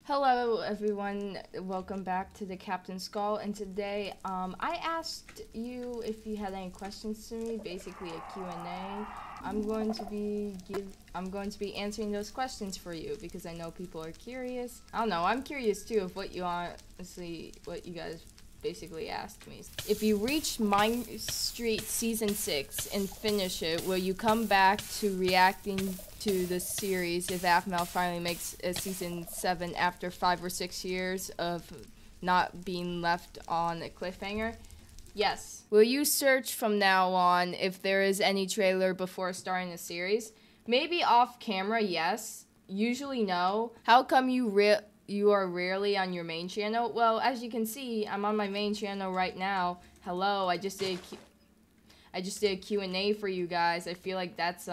Hello everyone, welcome back to the Captain Skull, and today I asked you if you had any questions to me, basically a Q&A. I'm going to be answering those questions for you because I know people are curious. I don't know, I'm curious too of what you guys basically asked me. If you reach Mine Street Season 6 and finish it, will you come back to reacting to the series if Aphmau finally makes a Season 7 after 5 or 6 years of not being left on a cliffhanger? Yes. Will you search from now on if there is any trailer before starting the series? Maybe off camera, yes. Usually no. How come you are rarely on your main channel? Well, as you can see, I'm on my main channel right now. Hello, I just did a Q&A for you guys. I feel like that's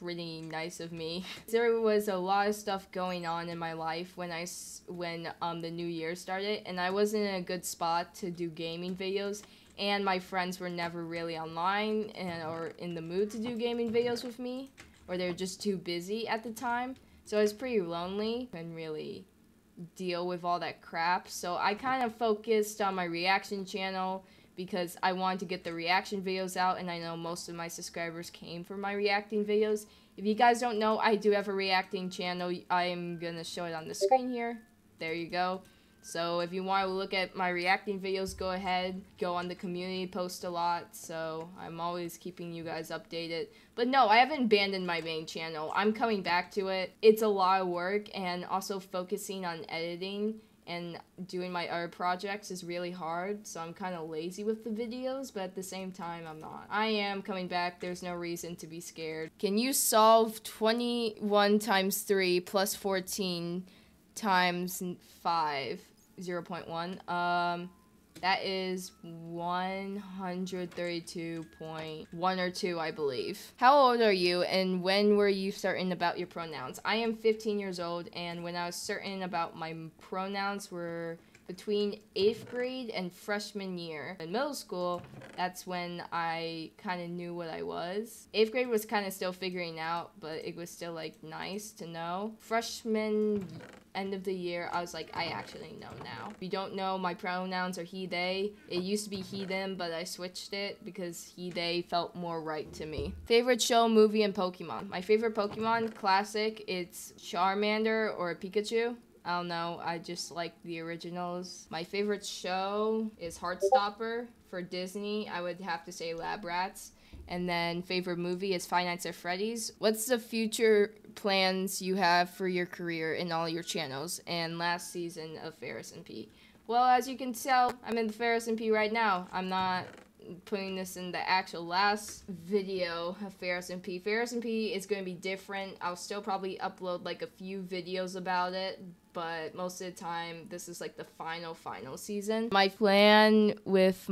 pretty nice of me. There was a lot of stuff going on in my life when the new year started, and I wasn't in a good spot to do gaming videos, and my friends were never really online or in the mood to do gaming videos with me, or they're just too busy at the time. So I was pretty lonely and really deal with all that crap. So I kind of focused on my reaction channel because I wanted to get the reaction videos out, and I know most of my subscribers came from my reacting videos. If you guys don't know, I do have a reacting channel. I'm gonna show it on the screen here. There you go. So if you want to look at my reacting videos, go ahead, go on the community, post a lot, so I'm always keeping you guys updated. But no, I haven't abandoned my main channel. I'm coming back to it. It's a lot of work, and also focusing on editing and doing my other projects is really hard, so I'm kind of lazy with the videos, but at the same time, I'm not. I am coming back. There's no reason to be scared. Can you solve 21 times 3 plus 14 times 5? 0.1. That is 132.1 or 2, I believe. How old are you, and when were you certain about your pronouns? I am 15 years old, and when I was certain about my pronouns were between 8th grade and freshman year. In middle school, that's when I kind of knew what I was. 8th grade was kind of still figuring out, but it was still like nice to know. Freshman end of the year, I was like, I actually know now. If you don't know, my pronouns are he, they. It used to be he, them, but I switched it because he, they felt more right to me. Favorite show, movie, and Pokemon. My favorite Pokemon, classic, it's Charmander or Pikachu. I don't know, I just like the originals. My favorite show is Heartstopper. For Disney, I would have to say Lab Rats. And then favorite movie is Five Nights at Freddy's. What's the future plans you have for your career in all your channels and last season of Ferris and Pete? Well, as you can tell, I'm in the Ferris and Pete right now. I'm not putting this in the actual last video of Ferris and Pete. Ferris and Pete is going to be different. I'll still probably upload like a few videos about it, but most of the time this is like the final season. My plan with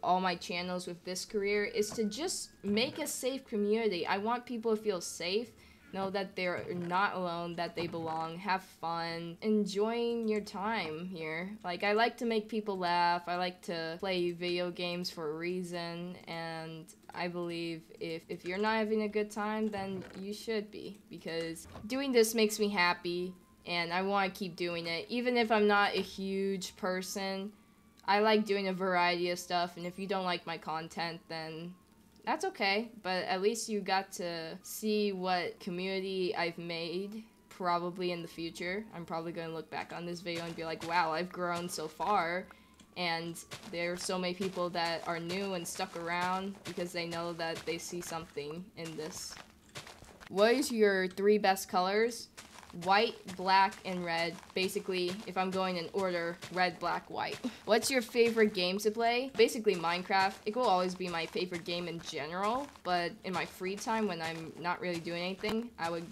all my channels with this career is to just make a safe community. I want people to feel safe, know that they're not alone, that they belong, have fun, enjoying your time here. Like, I like to make people laugh, I like to play video games for a reason, and I believe if you're not having a good time, then you should be, because doing this makes me happy, and I want to keep doing it. Even if I'm not a huge person, I like doing a variety of stuff, and if you don't like my content, then that's okay, but at least you got to see what community I've made probably in the future. I'm probably going to look back on this video and be like, wow, I've grown so far, and there are so many people that are new and stuck around because they know that they see something in this. What is your 3 best colors? White, black, and red. Basically, if I'm going in order, red, black, white. What's your favorite game to play? Basically, Minecraft. It will always be my favorite game in general, but in my free time when I'm not really doing anything, I would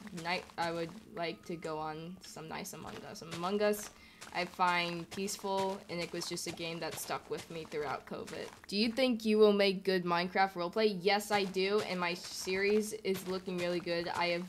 like to go on some nice Among Us. Among Us, I find peaceful, and it was just a game that stuck with me throughout COVID. Do you think you will make good Minecraft roleplay? Yes, I do, and my series is looking really good. I have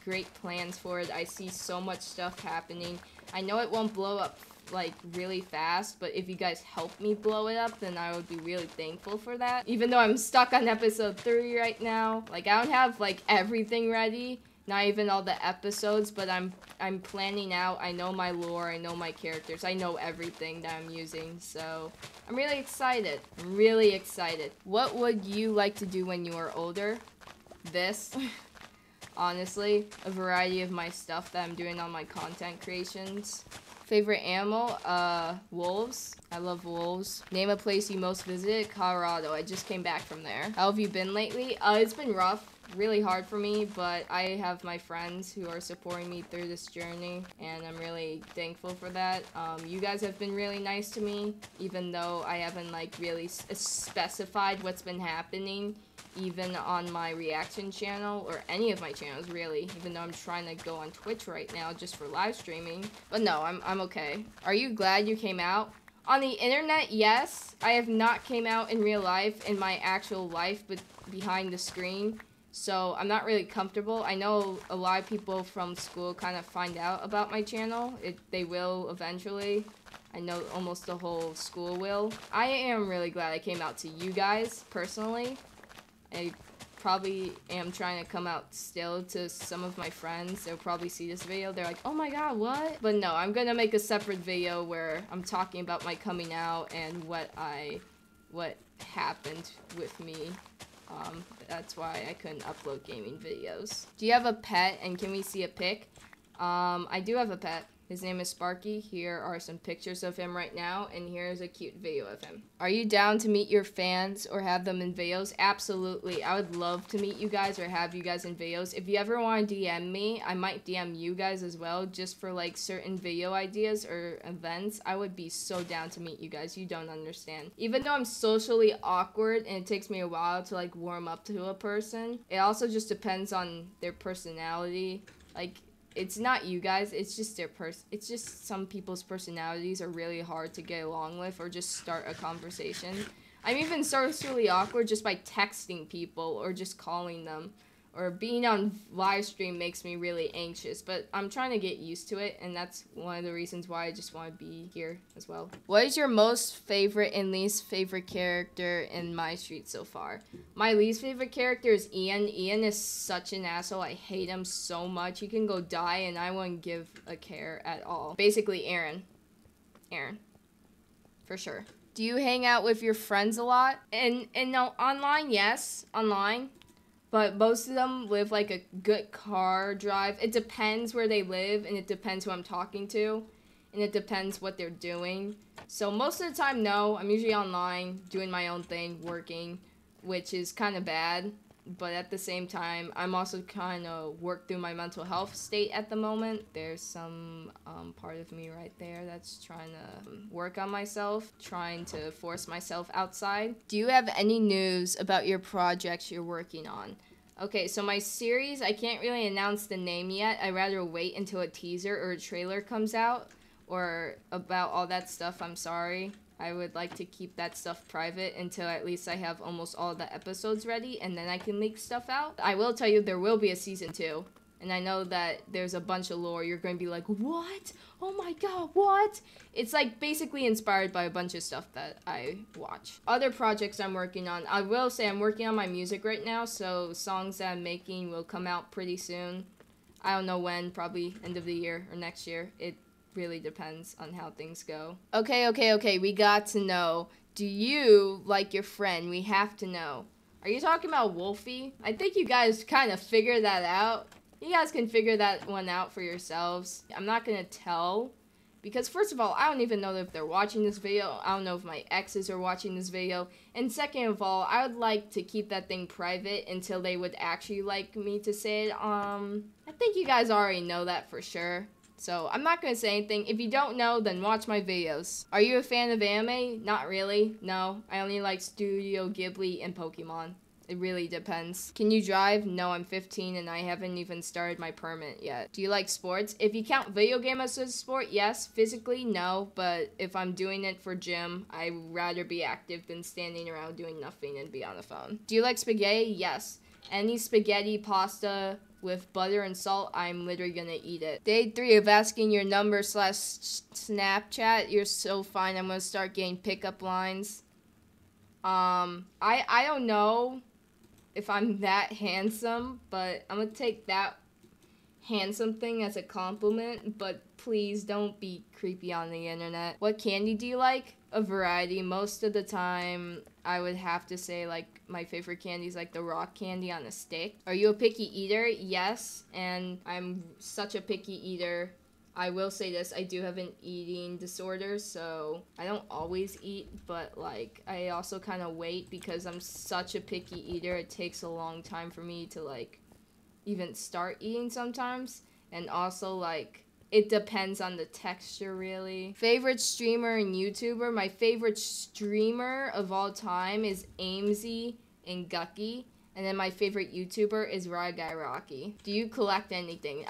great plans for it. I see so much stuff happening. I know it won't blow up like really fast, but if you guys help me blow it up, then I would be really thankful for that. Even though I'm stuck on episode 3 right now, like I don't have like everything ready. Not even all the episodes, but I'm planning out. I know my lore, I know my characters, I know everything that I'm using, so I'm really excited. I'm really excited. What would you like to do when you are older? This. Honestly, a variety of my stuff that I'm doing on my content creations. Favorite animal? Wolves. I love wolves. Name a place you most visited? Colorado. I just came back from there. How have you been lately? It's been rough. Really hard for me, but I have my friends who are supporting me through this journey, and I'm really thankful for that. You guys have been really nice to me, even though I haven't like really specified what's been happening, even on my reaction channel, or any of my channels really, even though I'm trying to go on Twitch right now just for live streaming. But no, I'm okay. Are you glad you came out? On the internet, yes. I have not came out in real life, in my actual life, but behind the screen. So I'm not really comfortable. I know a lot of people from school kind of find out about my channel. They will eventually. I know almost the whole school will. I am really glad I came out to you guys, personally. I probably am trying to come out still to some of my friends. They'll probably see this video. They're like, oh my god, what? But no, I'm gonna make a separate video where I'm talking about my coming out and what happened with me. That's why I couldn't upload gaming videos. Do you have a pet, and can we see a pic? I do have a pet. His name is Sparky. Here are some pictures of him right now, and here's a cute video of him. Are you down to meet your fans or have them in videos? Absolutely. I would love to meet you guys or have you guys in videos. If you ever want to DM me, I might DM you guys as well, just for like certain video ideas or events. I would be so down to meet you guys. You don't understand. Even though I'm socially awkward and it takes me a while to like warm up to a person, it also just depends on their personality. Like, it's not you guys, it's just it's just some people's personalities are really hard to get along with or just start a conversation. I'm even socially awkward just by texting people or just calling them. Or being on live stream makes me really anxious, but I'm trying to get used to it, and that's one of the reasons why I just want to be here as well. What is your most favorite and least favorite character in My Street so far? My least favorite character is Ian. Ian is such an asshole. I hate him so much. He can go die, and I wouldn't give a care at all. Basically, Aaron. Aaron. For sure. Do you hang out with your friends a lot? And no, online, yes. Online. But most of them live like a good car drive. It depends where they live, and it depends who I'm talking to, and it depends what they're doing. So most of the time, no. I'm usually online, doing my own thing, working, which is kind of bad. But at the same time, I'm also kind of work through my mental health state at the moment. There's some part of me right there that's trying to work on myself, trying to force myself outside. Do you have any news about your projects you're working on? Okay, so my series, I can't really announce the name yet. I'd rather wait until a teaser or a trailer comes out, or about all that stuff. I'm sorry. I would like to keep that stuff private until at least I have almost all the episodes ready, and then I can leak stuff out. I will tell you there will be a season 2, and I know that there's a bunch of lore. You're going to be like, what? Oh my god, what? It's like basically inspired by a bunch of stuff that I watch. Other projects I'm working on. I will say I'm working on my music right now, so songs that I'm making will come out pretty soon. I don't know when, probably end of the year or next year. It really depends on how things go. Okay, we got to know. Do you like your friend? We have to know. Are you talking about Wolfie? I think you guys kind of figured that out. You guys can figure that one out for yourselves. I'm not gonna tell, because first of all, I don't even know if they're watching this video. I don't know if my exes are watching this video. And second of all, I would like to keep that thing private until they would actually like me to say it. I think you guys already know that for sure. So I'm not going to say anything. If you don't know, then watch my videos. Are you a fan of anime? Not really. No, I only like Studio Ghibli and Pokemon. It really depends. Can you drive? No, I'm 15 and I haven't even started my permit yet. Do you like sports? If you count video game as a sport, yes. Physically, no. But if I'm doing it for gym, I'd rather be active than standing around doing nothing and be on the phone. Do you like spaghetti? Yes. Any spaghetti, pasta with butter and salt, I'm literally gonna eat it. Day 3 of asking your number / Snapchat. You're so fine. I'm gonna start getting pickup lines. I don't know if I'm that handsome, but I'm gonna take that handsome thing as a compliment, but please don't be creepy on the internet. What candy do you like? A variety. Most of the time, I would have to say, like, my favorite candy is like the rock candy on a stick. Are you a picky eater? Yes, and I'm such a picky eater. I will say this, I do have an eating disorder, so I don't always eat, but like I also kind of wait because I'm such a picky eater. It takes a long time for me to like even start eating sometimes, and also like it depends on the texture really. Favorite streamer and YouTuber? My favorite streamer of all time is Aimzy and Gucky. And then my favorite YouTuber is Rye Guy Rocky. Do you collect anything?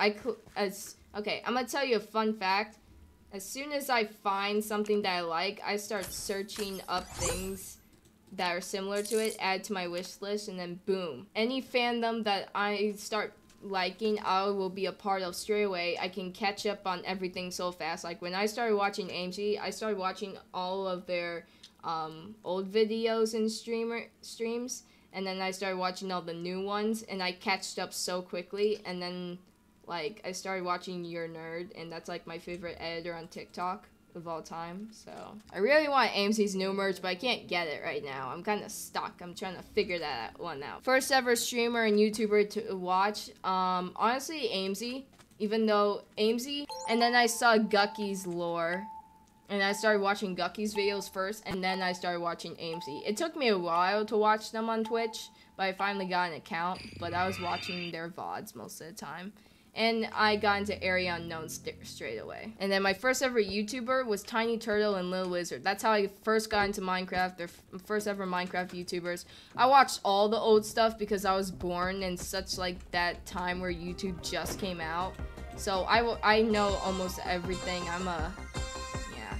Okay, I'm gonna tell you a fun fact. As soon as I find something that I like, I start searching up things that are similar to it, add to my wish list, and then boom. Any fandom that I start liking, I will be a part of straight away. I can catch up on everything so fast. Like when I started watching AMG, I started watching all of their old videos and streams, and then I started watching all the new ones, and I catched up so quickly, and then like I started watching Your Nerd, and that's like my favorite editor on TikTok of all time. So I really want AMC's new merch, but I can't get it right now. I'm kind of stuck. I'm trying to figure that one out. First ever streamer and YouTuber to watch, honestly AMC, even though AMC, and then I saw Gucky's lore, and I started watching Gucky's videos first, and then I started watching AMC. It took me a while to watch them on Twitch, but I finally got an account, but I was watching their VODs most of the time. And I got into Area Unknown straight away. And then my first ever YouTuber was Tiny Turtle and Lil Wizard. That's how I first got into Minecraft. They're first ever Minecraft YouTubers. I watched all the old stuff because I was born in such like that time where YouTube just came out. So I know almost everything. Yeah.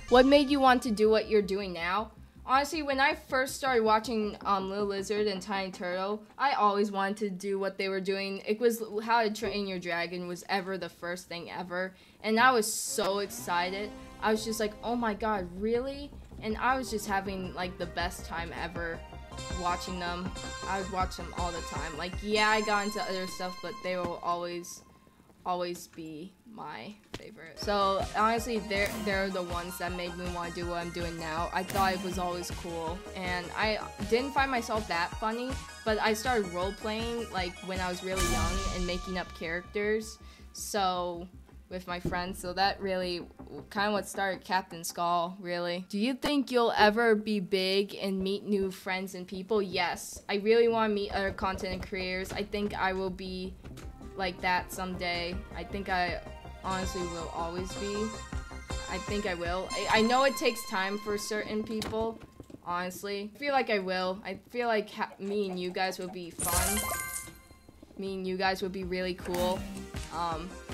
What made you want to do what you're doing now? Honestly, when I first started watching Lil Lizard and Tiny Turtle, I always wanted to do what they were doing. It was How to Train Your Dragon was ever the first thing ever. And I was so excited. I was just like, oh my god, really? And I was just having like the best time ever watching them. I would watch them all the time. Like, yeah, I got into other stuff, but they will always be my favorite. So honestly, they're the ones that made me want to do what I'm doing now. I thought it was always cool, and I didn't find myself that funny, but I started role-playing like when I was really young and making up characters so with my friends, so that really kind of what started Captain Skull, really. Do you think you'll ever be big and meet new friends and people? Yes, I really want to meet other content creators. I think I will be like that someday. I think I honestly will always be. I think I will. I know it takes time for certain people, honestly. I feel like I will. I feel like me and you guys would be fun. Me and you guys would be really cool.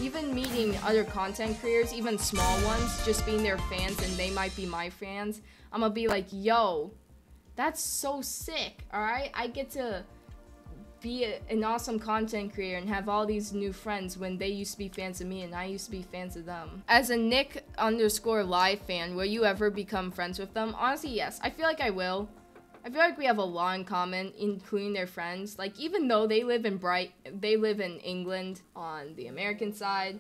Even meeting other content creators, even small ones, just being their fans and they might be my fans, I'm gonna be like, yo, that's so sick, alright? I get to be an awesome content creator and have all these new friends when they used to be fans of me and I used to be fans of them. As a Nick_live fan, will you ever become friends with them? Honestly, yes. I feel like I will. I feel like we have a lot in common, including their friends. Like, even though they live in England on the American side,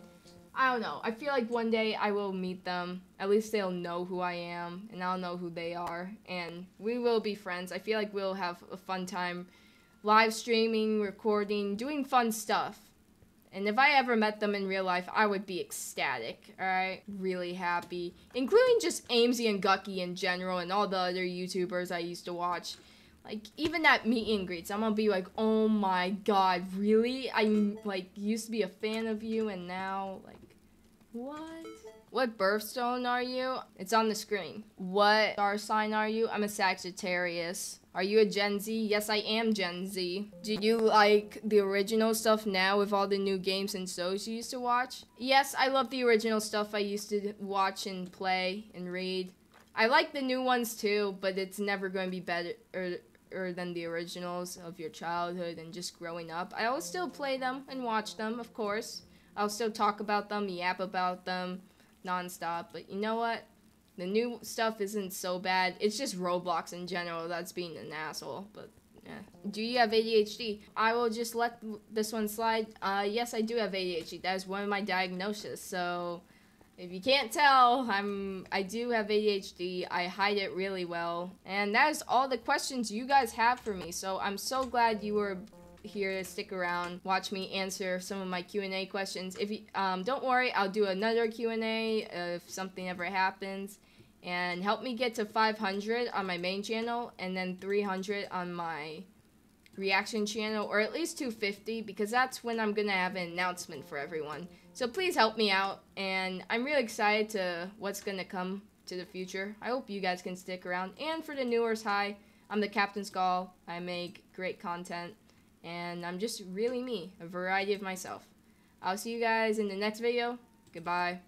I don't know. I feel like one day I will meet them. At least they'll know who I am, and I'll know who they are, and we will be friends. I feel like we'll have a fun time live streaming, recording, doing fun stuff. And if I ever met them in real life, I would be ecstatic, alright? Really happy. Including just Aimzy and Gucky in general and all the other YouTubers I used to watch. Like, even at meet and greets, I'm gonna be like, oh my god, really? I, like, used to be a fan of you and now, like, what? What birthstone are you? It's on the screen. What star sign are you? I'm a Sagittarius. Are you a Gen Z? Yes, I am Gen Z. Do you like the original stuff now with all the new games and shows you used to watch? Yes, I love the original stuff I used to watch and play and read. I like the new ones too, but it's never going to be better than the originals of your childhood and just growing up. I'll still play them and watch them, of course. I'll still talk about them, yap about them non-stop, but you know what? The new stuff isn't so bad. It's just Roblox in general that's being an asshole, but Yeah. Do you have ADHD? I will just let this one slide. Yes, I do have ADHD. That is one of my diagnoses. So if you can't tell, I do have ADHD. I hide it really well. And that is all the questions you guys have for me. So I'm so glad you were here to stick around, watch me answer some of my Q&A questions. If you don't worry, I'll do another Q&A if something ever happens. And help me get to 500 on my main channel and then 300 on my reaction channel, or at least 250, because that's when I'm gonna have an announcement for everyone. So please help me out, and I'm really excited to what's gonna come to the future. I hope you guys can stick around. And for the newers, hi, I'm the Captain Skull. I make great content, and I'm just really me, a variety of myself. I'll see you guys in the next video. Goodbye.